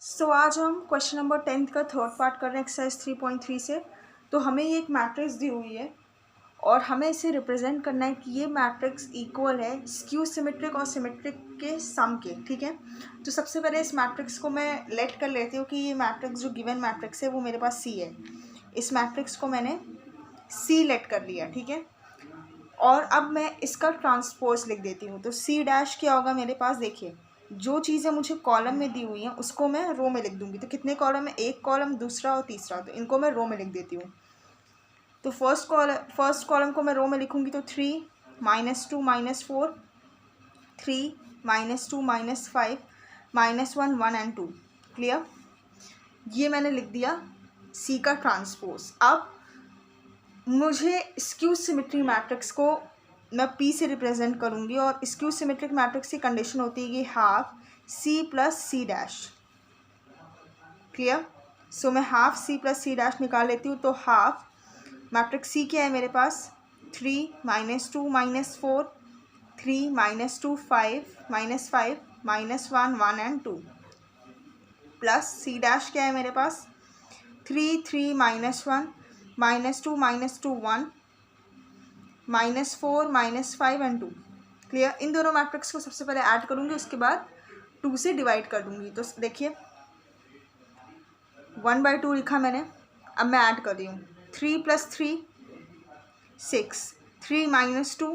आज हम question number 10th का थर्ड पार्ट कर रहे हैं एक्सरसाइज 3.3 से। तो हमें ये एक मैट्रिक्स दी हुई है और हमें इसे रिप्रेजेंट करना है कि ये मैट्रिक्स इक्वल है स्क्यू सिमेट्रिक और सिमेट्रिक के सम के। ठीक है, तो सबसे पहले इस मैट्रिक्स को मैं लेट कर लेती हूँ कि ये मैट्रिक्स जो गिवन मैट्रिक्स है वो मेरे पास सी है। इस मैट्रिक्स को मैंने सी लेट कर लिया। ठीक है, और अब मैं इसका ट्रांसपोज लिख देती हूँ। तो सी डैश क्या होगा मेरे पास, देखिए जो चीज़ें मुझे कॉलम में दी हुई हैं उसको मैं रो में लिख दूंगी। तो कितने कॉलम है, एक कॉलम, दूसरा और तीसरा, तो इनको मैं रो में लिख देती हूँ। तो फर्स्ट कॉलम को मैं रो में लिखूंगी तो 3 -2 -4 3 -2 -5 -1 1 एंड 2। क्लियर, ये मैंने लिख दिया सी का ट्रांसपोज। अब मुझे स्क्यू सिमेट्री मैट्रिक्स को मैं पी से रिप्रेजेंट करूँगी और स्क्यू सिमेट्रिक मैट्रिक्स की कंडीशन होती है कि half C plus C dash. Clear, so मैं half C plus C dash निकाल लेती हूँ। तो हाफ मैट्रिक्स सी क्या है मेरे पास, 3 -2 -4 3 -2 5 -5 -1 1 एंड 2 प्लस सी डैश क्या है मेरे पास, 3 3 -1 -2 -2 1 -4 -5 एंड 2। क्लियर, इन दोनों मैट्रिक्स को सबसे पहले ऐड करूँगी, उसके बाद 2 से डिवाइड कर दूँगी। तो देखिए 1/2 लिखा मैंने। अब मैं ऐड कर रही हूँ 3 + 3 6 3 -2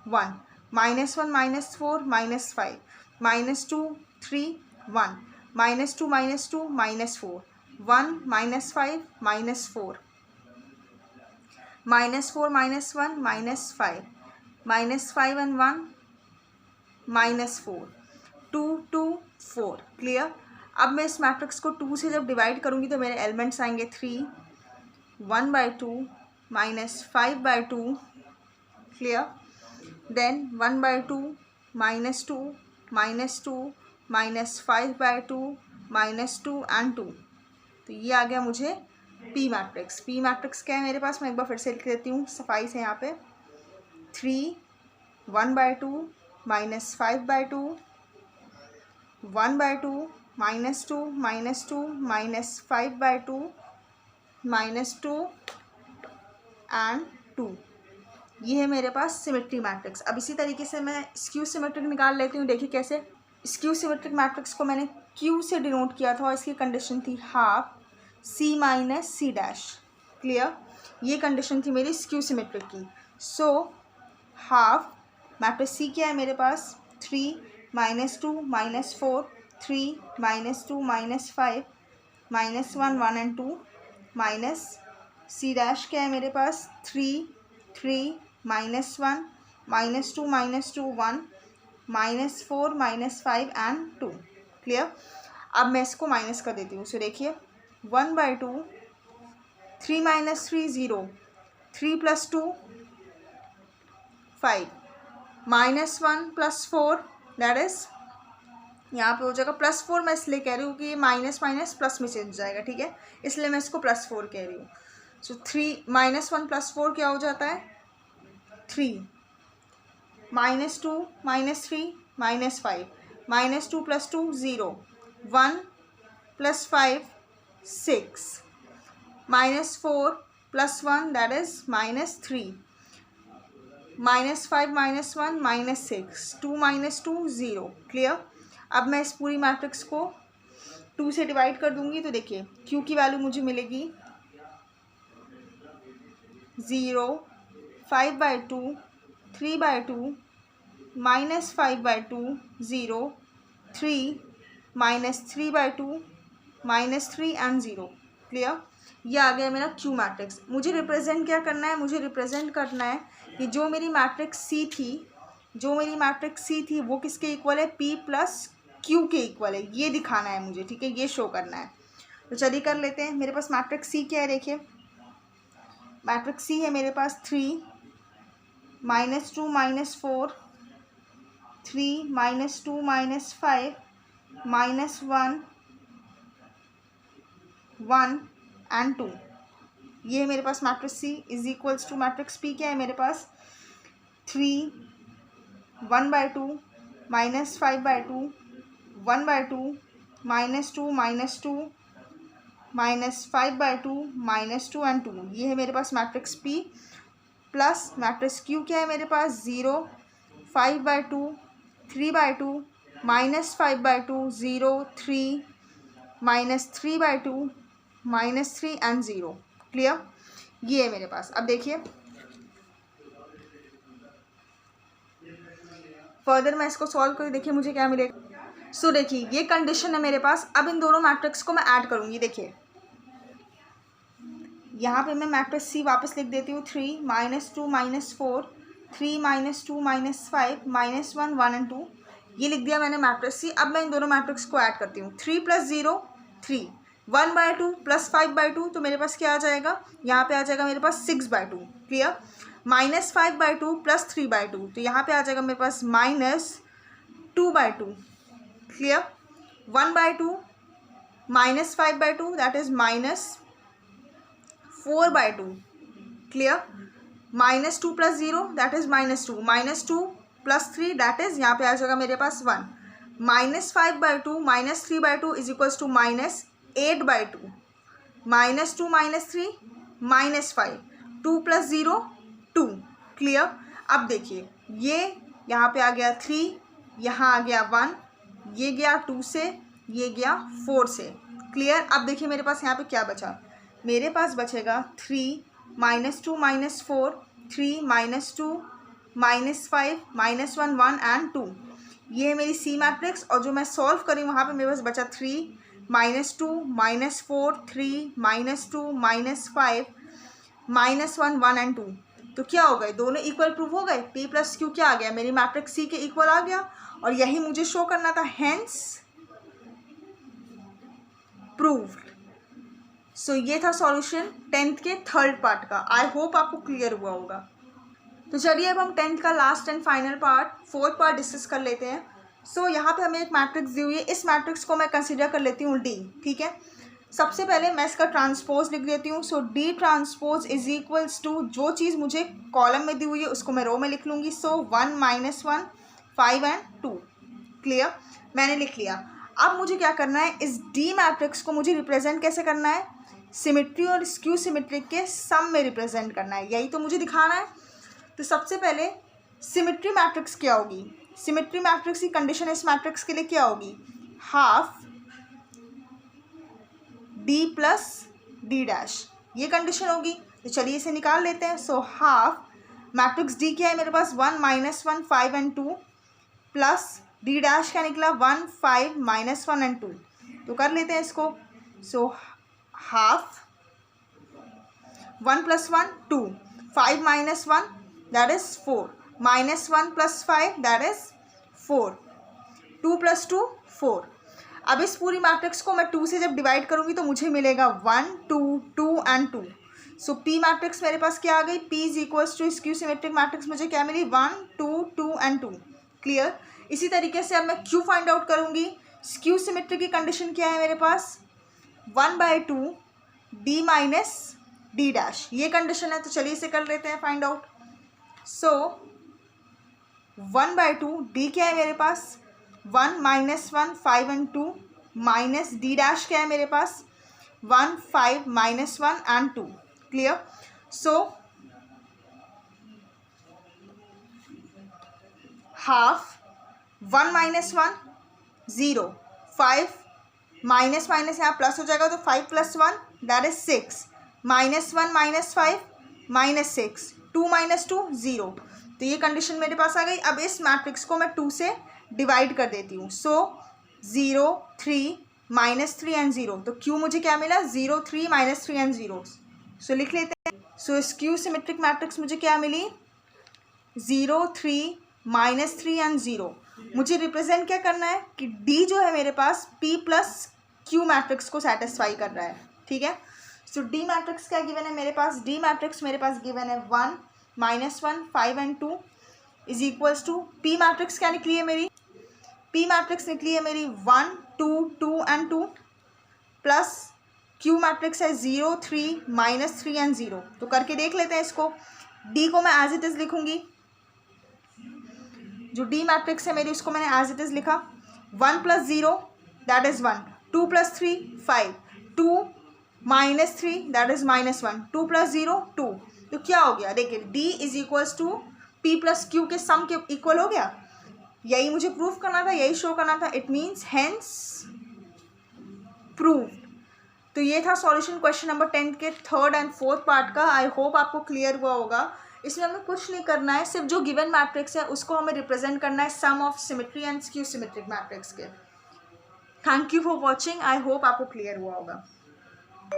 1 -1 -4 -5 -2 3 1 -2 -2 -4 1 -5 -4 -4 -1 -5 and 1 -4 2 2 4। क्लियर, अब मैं इस मैट्रिक्स को 2 से जब डिवाइड करूँगी तो मेरे एलिमेंट्स आएंगे 3 1/2 -5/2। Clear, then 1/2 -2 -2 -5/2 -2 and 2। तो ये आ गया मुझे पी मैट्रिक्स। पी मैट्रिक्स क्या है मेरे पास, मैं एक बार फिर से लिख देती हूँ सफाई से यहाँ पे। 3 1/2 -5/2 1/2 -2 -2 -5/2 -2 एंड 2। ये है मेरे पास सिमेट्री मैट्रिक्स। अब इसी तरीके से मैं स्क्यू सिमेट्रिक निकाल लेती हूँ। देखिए कैसे, स्क्यू सिमेट्रिक मैट्रिक्स को मैंने क्यू से डिनोट किया था और इसकी कंडीशन थी half C minus C dash. Clear, ये कंडीशन थी मेरी स्क्यू सिमेट्रिक की। सो हाफ मैट्रिक्स सी क्या है मेरे पास, 3 -2 -4 3 -2 -5 -1 1 एंड 2 माइनस सी डैश क्या है मेरे पास, 3 3 -1 -2 -2 1 -4 -5 एंड 2। क्लियर, अब मैं इसको माइनस कर देती हूँ। सो देखिए 1/2 3 - 3 0 3 + 2 5 -1 + 4 दैट इज, यहाँ पे हो जाएगा +4। मैं इसलिए कह रही हूँ कि ये माइनस माइनस प्लस में चेंज जाएगा। ठीक है, इसलिए मैं इसको +4 कह रही हूँ। सो 3 -1 + 4 क्या हो जाता है, 3 -2 -3 -5 -2 + 2 0 1 + 5 6 -4 + 1 दैट इज -3 -5 -1 -6 2 -2 0। क्लियर, अब मैं इस पूरी मैट्रिक्स को 2 से डिवाइड कर दूंगी। तो देखिए क्यू की वैल्यू मुझे मिलेगी 0 5/2 3/2 -5/2 0 3 -3/2 -3 एंड 0। क्लियर, ये आ गया मेरा क्यू मैट्रिक्स। मुझे रिप्रेजेंट क्या करना है, मुझे रिप्रेजेंट करना है कि जो मेरी मैट्रिक्स सी थी वो किसके इक्वल है, पी प्लस क्यू के इक्वल है। ये दिखाना है मुझे। ठीक है, ये शो करना है। तो चलिए कर लेते हैं। मेरे पास मैट्रिक्स सी क्या है, देखिए मैट्रिक्स सी है मेरे पास 3 -2 -4 3 -2 -5 -1 1 एंड 2। ये है मेरे पास matrix C is equals to matrix P क्या है मेरे पास, 3 1/2 -5/2 1/2 -2 -2 -5/2 -2 एंड 2, ये है मेरे पास matrix P। Plus matrix Q क्या है मेरे पास 0 5/2 3/2 -5/2 0 3 -3/2 -3 एंड 0। क्लियर, ये है मेरे पास। अब देखिए फर्दर मैं इसको सॉल्व करूँ, देखिए मुझे क्या मिलेगा। सो देखिए ये कंडीशन है मेरे पास। अब इन दोनों मैट्रिक्स को मैं ऐड करूँगी। देखिए यहाँ पे मैं मैट्रिक्स सी वापस लिख देती हूँ 3 -2 -4 3 -2 -5 -1 1 एंड 2, ये लिख दिया मैंने मैट्रिक्स सी। अब मैं इन दोनों मैट्रिक्स को ऐड करती हूँ। 3 + 0 3 1/2 + 5/2, तो मेरे पास क्या आ जाएगा, यहाँ पे आ जाएगा मेरे पास 6/2। क्लियर, -5/2 + 3/2, तो यहाँ पे आ जाएगा मेरे पास -2/2। Clear, 1/2 -5/2 that is -4/2। Clear, -2 + 0 that is -2 -2 + 3 that is, यहाँ पे आ जाएगा मेरे पास 1 -5/2 -3/2 इज इक्वल्स टू -8/2 -2 -3 -5 2 + 0 2। क्लियर, अब देखिए ये यहाँ पे आ गया 3, यहाँ आ गया 1, ये गया 2 से, ये गया 4 से। क्लियर, अब देखिए मेरे पास यहाँ पे क्या बचा, मेरे पास बचेगा 3 -2 -4 3 -2 -5 -1 1 एंड 2, ये है मेरी सी मैट्रिक्स। और जो मैं सॉल्व करी वहाँ पे मेरे पास बचा 3 -2 -4 3 -2 -5 -1 1 एंड 2। तो क्या हो गए, दोनों इक्वल प्रूव हो गए। P + Q क्या आ गया, मेरी मैट्रिक्स सी के इक्वल आ गया, और यही मुझे शो करना था, हेंस प्रूव्ड। सो ये था सॉल्यूशन 10th के थर्ड पार्ट का। आई होप आपको क्लियर हुआ होगा। तो चलिए अब हम 10th का last and final part, fourth part discuss कर लेते हैं। सो यहाँ पे हमें एक मैट्रिक्स दी हुई है, इस मैट्रिक्स को मैं कंसीडर कर लेती हूँ D। ठीक है, सबसे पहले मैं इसका ट्रांसपोज लिख देती हूँ। So D transpose is equals to, जो चीज़ मुझे कॉलम में दी हुई है उसको मैं रो में लिख लूँगी। सो 1 -1 5 एंड 2। क्लियर, मैंने लिख लिया। अब मुझे क्या करना है, इस D मैट्रिक्स को मुझे रिप्रेजेंट कैसे करना है, सिमेट्री और स्क्यू सिमेट्रिक के सम में रिप्रेजेंट करना है, यही तो मुझे दिखाना है। तो सबसे पहले सिमेट्री मैट्रिक्स क्या होगी, सिमेट्री मैट्रिक्स की कंडीशन इस मैट्रिक्स के लिए क्या होगी, हाफ D + D', ये कंडीशन होगी। तो चलिए इसे निकाल लेते हैं। सो हाफ मैट्रिक्स D क्या है मेरे पास 1 -1 5 एंड 2 प्लस D' क्या निकला 1 5 -1 एंड 2। तो कर लेते हैं इसको। So half 1 + 1 2 5 -1 that is 4 -1 + 5 that is 4 2 + 2 4। अब इस पूरी मैट्रिक्स को मैं 2 से जब डिवाइड करूंगी तो मुझे मिलेगा 1 2 2 एंड 2। सो P मैट्रिक्स मेरे पास क्या आ गई, P is equals to skew symmetric matrix मुझे क्या मिली 1 2 2 एंड 2। क्लियर, इसी तरीके से अब मैं Q फाइंड आउट करूंगी। स्क्यू सिमेट्रिक की कंडीशन क्या है मेरे पास 1/2 D - D', ये कंडीशन है। तो चलिए इसे कर लेते हैं फाइंड आउट। सो 1/2 D क्या है मेरे पास 1 -1 5 एंड 2 माइनस D' क्या है मेरे पास 1 5 -1 and 2। Clear, so half 1 -1 0 5 minus minus यहाँ प्लस हो जाएगा तो 5 + 1 दैट इज 6 -1 -5 -6 2 - 2 0। तो ये कंडीशन मेरे पास आ गई। अब इस मैट्रिक्स को मैं 2 से डिवाइड कर देती हूँ। सो 0 3 -3 एंड 0। तो क्यू मुझे क्या मिला 0 3 -3 एंड 0। सो लिख लेते हैं। सो स्क्यू सिमेट्रिक मैट्रिक्स मुझे क्या मिली 0 3 -3 एंड 0। मुझे रिप्रेजेंट क्या करना है कि D जो है मेरे पास P + Q मैट्रिक्स को सेटिस्फाई कर रहा है। ठीक है, सो D मैट्रिक्स क्या गिवन है मेरे पास, D मैट्रिक्स मेरे पास गिवन है 1 -1 5 and 2 is equals to P matrix क्या निकली है मेरी, P मैट्रिक्स निकली है मेरी 1 2 2 एंड 2 प्लस Q मैट्रिक्स है 0 3 -3 एंड 0। तो करके देख लेते हैं इसको। D को मैं एज इट इज़ लिखूंगी, जो D मैट्रिक्स है मेरी उसको मैंने एज इट इज़ लिखा 1 + 0 दैट इज़ 1 2 + 3 5, 2 - 3 दैट इज -1, 2 + 0 2। तो क्या हो गया, देखिए D is equals to P + Q के सम के इक्वल हो गया। यही मुझे प्रूफ करना था, यही शो करना था। It means hence prove. तो ये था सॉल्यूशन क्वेश्चन नंबर 10 के थर्ड एंड फोर्थ पार्ट का। आई होप आपको क्लियर हुआ होगा। इसमें हमें कुछ नहीं करना है, सिर्फ जो गिवन मैट्रिक्स है उसको हमें रिप्रेजेंट करना है sum of symmetry and skew symmetric matrix के। Thank you for watching. I hope आपको क्लियर हुआ होगा।